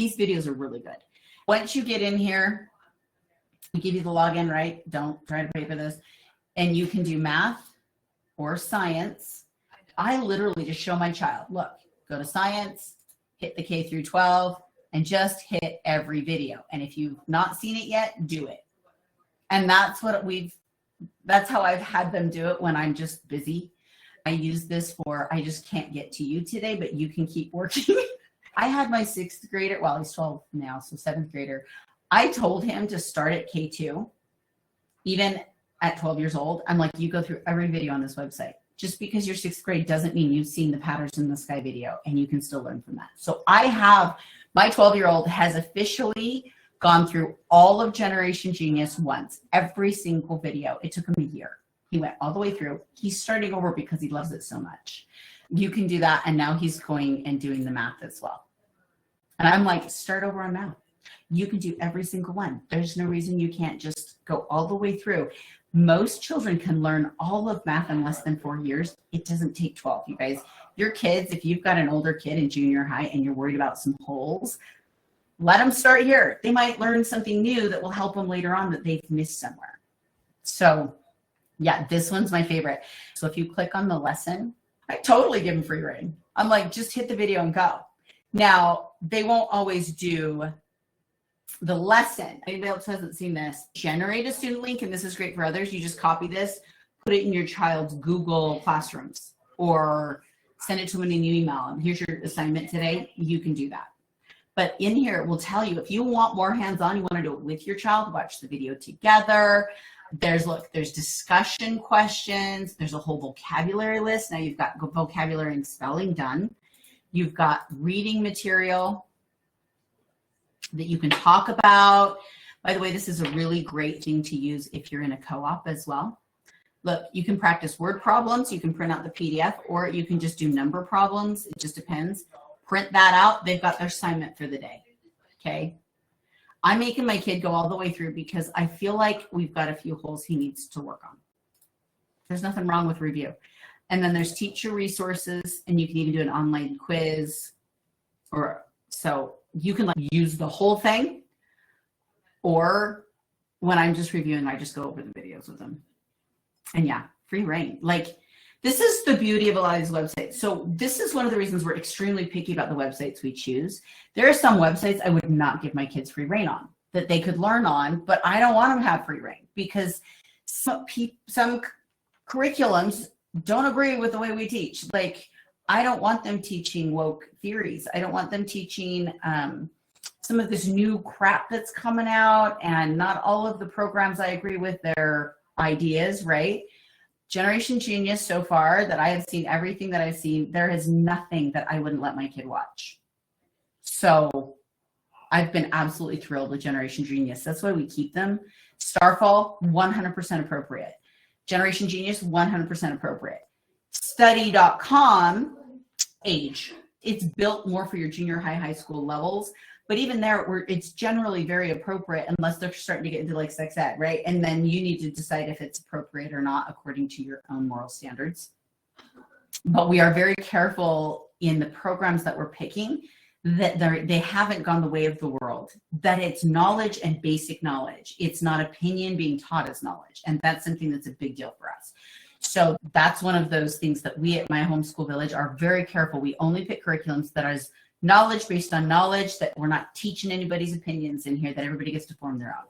These videos are really good. Once you get in here, we give you the login, right? Don't try to pay for this. And you can do math or science. I literally just show my child, look, go to science, hit the K through 12, and just hit every video. And if you've not seen it yet, do it. And that's how I've had them do it when I'm just busy. I use this for, I just can't get to you today, but you can keep working. I had my 6th grader, well, he's 12 now, so 7th grader. I told him to start at K2, even at 12 years old. I'm like, you go through every video on this website. Just because you're 6th grade doesn't mean you've seen the patterns in the sky video, and you can still learn from that. So I have, my 12-year-old has officially gone through all of Generation Genius once, every single video. It took him a year. He went all the way through. He's starting over because he loves it so much. You can do that, and now he's going and doing the math as well. And I'm like, start over on math. You can do every single one. There's no reason you can't just go all the way through. Most children can learn all of math in less than 4 years. It doesn't take 12, you guys. Your kids, if you've got an older kid in junior high and you're worried about some holes, let them start here. They might learn something new that will help them later on that they've missed somewhere. So yeah, this one's my favorite. So if you click on the lesson, I totally give them free reign. I'm like, just hit the video and go. Now, they won't always do the lesson. Anybody else hasn't seen this? Generate a student link, and this is great for others. You just copy this, put it in your child's Google Classrooms, or send it to them in an email. And here's your assignment today. You can do that. But in here, it will tell you if you want more hands-on, you want to do it with your child, watch the video together. There's discussion questions. There's a whole vocabulary list. Now you've got vocabulary and spelling done. You've got reading material that you can talk about. By the way, this is a really great thing to use if you're in a co-op as well. Look, you can practice word problems. You can print out the PDF, or you can just do number problems. It just depends. Print that out. They've got their assignment for the day. Okay. I'm making my kid go all the way through because I feel like we've got a few holes he needs to work on. There's nothing wrong with review. And then there's teacher resources, and you can even do an online quiz, or so you can use the whole thing, or when I'm just reviewing, I just go over the videos with them. And yeah, free reign. This is the beauty of a lot of these websites. So this is one of the reasons we're extremely picky about the websites we choose. There are some websites I would not give my kids free reign on that they could learn on, but I don't want them to have free reign because some curriculums don't agree with the way we teach. I don't want them teaching woke theories. I don't want them teaching some of this new crap that's coming out, and not all of the programs I agree with their ideas, right? Generation Genius so far that I have seen, everything that I've seen, there is nothing that I wouldn't let my kid watch. So I've been absolutely thrilled with Generation Genius. That's why we keep them. Starfall, 100% appropriate. Generation Genius, 100% appropriate. Study.com, age. It's built more for your junior high school levels. But even there, it's generally very appropriate unless they're starting to get into sex ed, right? And then you need to decide if it's appropriate or not according to your own moral standards. But we are very careful in the programs that we're picking that they haven't gone the way of the world, that it's knowledge and basic knowledge. It's not opinion being taught as knowledge. And that's something that's a big deal for us. So that's one of those things that we at My Homeschool Village are very careful. We only pick curriculums that is knowledge based on knowledge, that we're not teaching anybody's opinions in here, that everybody gets to form their own.